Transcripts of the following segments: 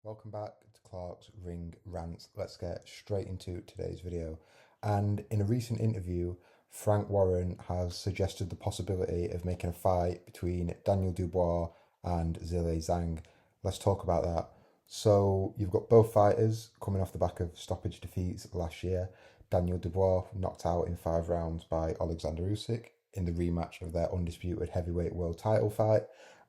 Welcome back to Clark's Ring Rants. Let's get straight into today's video. And in a recent interview, Frank Warren has suggested the possibility of making a fight between Daniel Dubois and Zhilei Zhang. Let's talk about that. So you've got both fighters coming off the back of stoppage defeats last year. Daniel Dubois knocked out in 5 rounds by Alexander Usyk in the rematch of their undisputed heavyweight world title fight,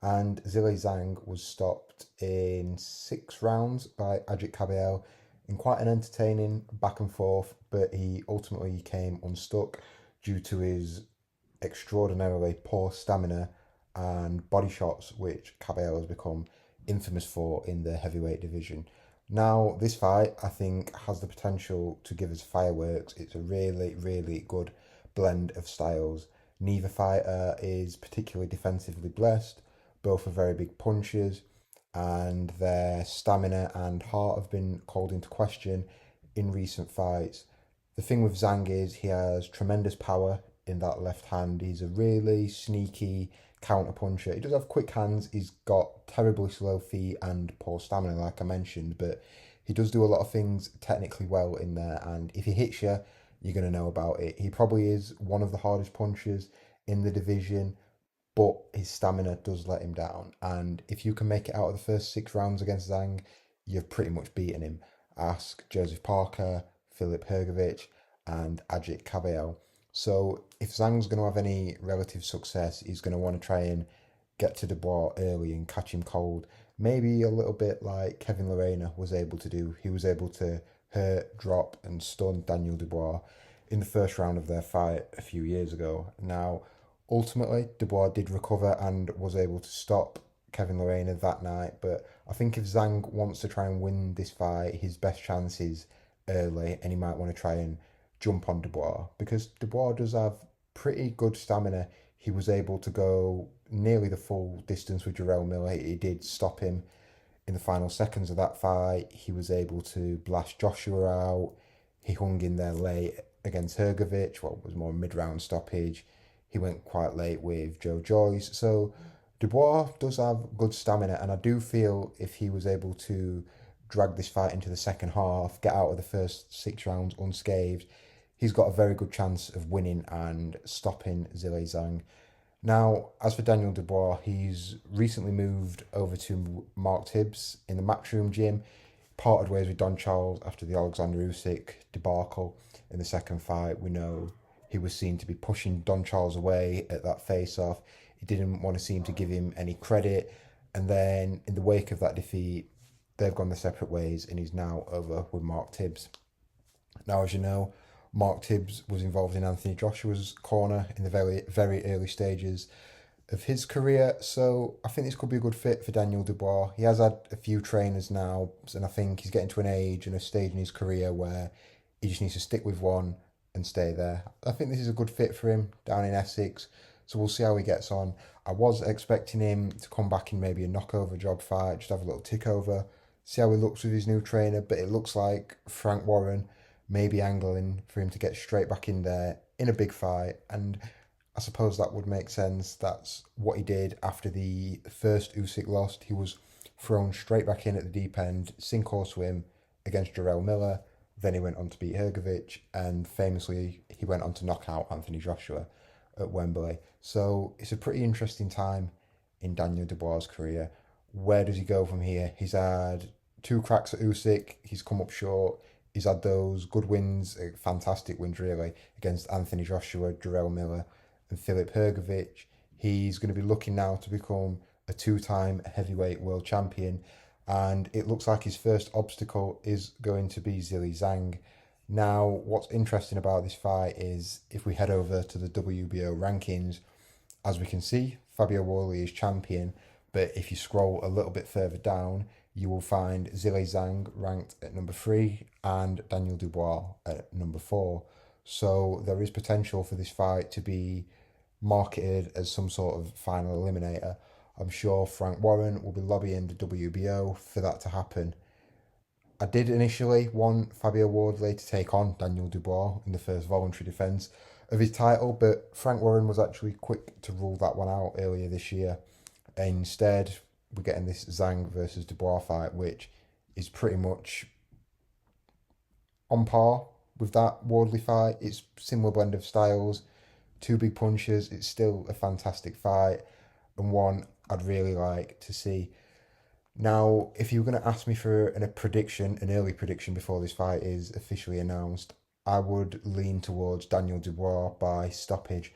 and Zhilei Zhang was stopped in 6 rounds by Ajit Cabello in quite an entertaining back and forth, but he ultimately came unstuck due to his extraordinarily poor stamina and body shots, which Cabello has become infamous for in the heavyweight division. Now, this fight, I think, has the potential to give us fireworks. It's a really, really good blend of styles. Neither fighter is particularly defensively blessed. Both are very big punchers, and their stamina and heart have been called into question in recent fights. The thing with Zhang is he has tremendous power in that left hand. He's a really sneaky counter puncher. He does have quick hands. He's got terribly slow feet and poor stamina, like I mentioned, but he does do a lot of things technically well in there. And if he hits you, you're going to know about it. He probably is one of the hardest punchers in the division, but his stamina does let him down. And if you can make it out of the first 6 rounds against Zhang, you've pretty much beaten him. Ask Joseph Parker, Filip Hrgovic, and Ajit Cabello. So if Zhang's going to have any relative success, he's going to want to try and get to Dubois early and catch him cold. Maybe a little bit like Kevin Lerena was able to do. He was able to hurt, drop, and stun Daniel Dubois in the first round of their fight a few years ago. Now, ultimately, Dubois did recover and was able to stop Kevin Lerena that night. But I think if Zhang wants to try and win this fight, his best chance is early, and he might want to try and jump on Dubois because Dubois does have pretty good stamina. He was able to go nearly the full distance with Jarrell Miller. He did stop him in the final seconds of that fight. He was able to blast Joshua out. He hung in there late against Hrgovic, what was more a mid-round stoppage. He went quite late with Joe Joyce. So Dubois does have good stamina, and I do feel if he was able to drag this fight into the second half, get out of the first 6 rounds unscathed, he's got a very good chance of winning and stopping Zhilei Zhang. Now, as for Daniel Dubois, he's recently moved over to Mark Tibbs in the Matchroom gym, parted ways with Don Charles after the Alexander Usyk debacle in the second fight. We know he was seen to be pushing Don Charles away at that face-off. He didn't want to seem to give him any credit. And then in the wake of that defeat, they've gone their separate ways, and he's now over with Mark Tibbs. Now, as you know, Mark Tibbs was involved in Anthony Joshua's corner in the very, very early stages of his career. So I think this could be a good fit for Daniel Dubois. He has had a few trainers now, and I think he's getting to an age and a stage in his career where he just needs to stick with one and stay there. I think this is a good fit for him down in Essex. So we'll see how he gets on. I was expecting him to come back in maybe a knockover job fight, just have a little tick over, see how he looks with his new trainer. But it looks like Frank Warren may be angling for him to get straight back in there in a big fight. And I suppose that would make sense. That's what he did after the first Usyk lost. He was thrown straight back in at the deep end, sink or swim, against Jarrell Miller. Then he went on to beat Hrgovic, and famously he went on to knock out Anthony Joshua at Wembley. So it's a pretty interesting time in Daniel Dubois' career. Where does he go from here? He's had 2 cracks at Usyk. He's come up short. He's had those good wins, fantastic wins really, against Anthony Joshua, Jarrell Miller, and Filip Hrgovic. He's going to be looking now to become a 2-time heavyweight world champion, and it looks like his first obstacle is going to be Zhilei Zhang. Now, what's interesting about this fight is if we head over to the WBO rankings, as we can see, Fabio Wardley is champion, but if you scroll a little bit further down, you will find Zhilei Zhang ranked at number 3 and Daniel Dubois at number 4. So there is potential for this fight to be marketed as some sort of final eliminator. I'm sure Frank Warren will be lobbying the WBO for that to happen. I did initially want Fabio Wardley to take on Daniel Dubois in the first voluntary defence of his title, but Frank Warren was actually quick to rule that one out earlier this year. Instead, we're getting this Zhang versus Dubois fight, which is pretty much on par with that Wardley fight. It's similar blend of styles, two big punches. It's still a fantastic fight and one I'd really like to see. Now, if you were going to ask me for an early prediction before this fight is officially announced, I would lean towards Daniel Dubois by stoppage.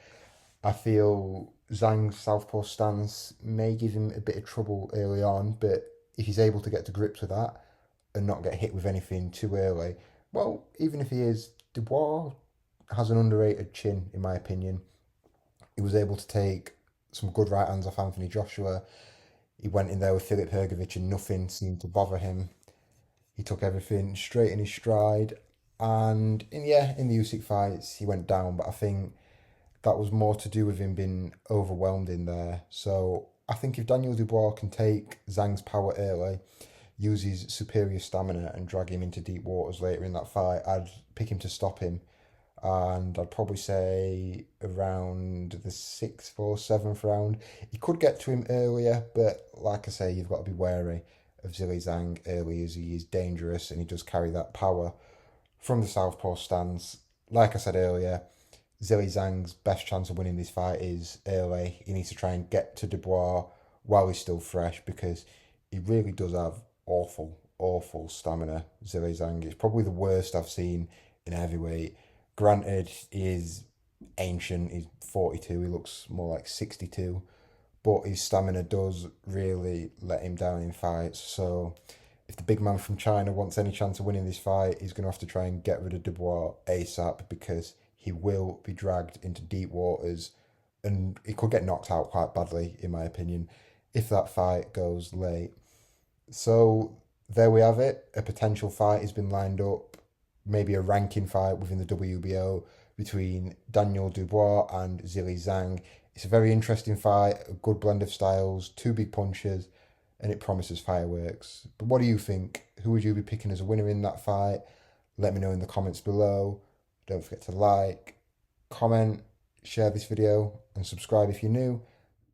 I feel Zhang's southpaw stance may give him a bit of trouble early on, but if he's able to get to grips with that and not get hit with anything too early, well, even if he is, Dubois has an underrated chin, in my opinion. He was able to take some good right hands off Anthony Joshua. He went in there with Filip Hrgovic and nothing seemed to bother him. He took everything straight in his stride. And in the Usyk fights, he went down, but I think that was more to do with him being overwhelmed in there. So I think if Daniel Dubois can take Zhang's power early, use his superior stamina and drag him into deep waters later in that fight, I'd pick him to stop him. And I'd probably say around the sixth or seventh round. He could get to him earlier, but like I say, you've got to be wary of Zhilei Zhang early as he is dangerous and he does carry that power from the southpaw stance. Like I said earlier, Zhilei Zhang's best chance of winning this fight is early. He needs to try and get to Dubois while he's still fresh because he really does have awful, awful stamina. Zhilei Zhang is probably the worst I've seen in heavyweight. Granted, he is ancient, he's 42, he looks more like 62, but his stamina does really let him down in fights. So if the big man from China wants any chance of winning this fight, he's going to have to try and get rid of Dubois ASAP because he will be dragged into deep waters and he could get knocked out quite badly, in my opinion, if that fight goes late. So there we have it. A potential fight has been lined up, maybe a ranking fight within the WBO between Daniel Dubois and Zhilei Zhang. It's a very interesting fight, a good blend of styles, two big punches, and it promises fireworks. But what do you think? Who would you be picking as a winner in that fight? Let me know in the comments below. Don't forget to like, comment, share this video, and subscribe if you're new.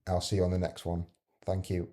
I'll see you on the next one. Thank you.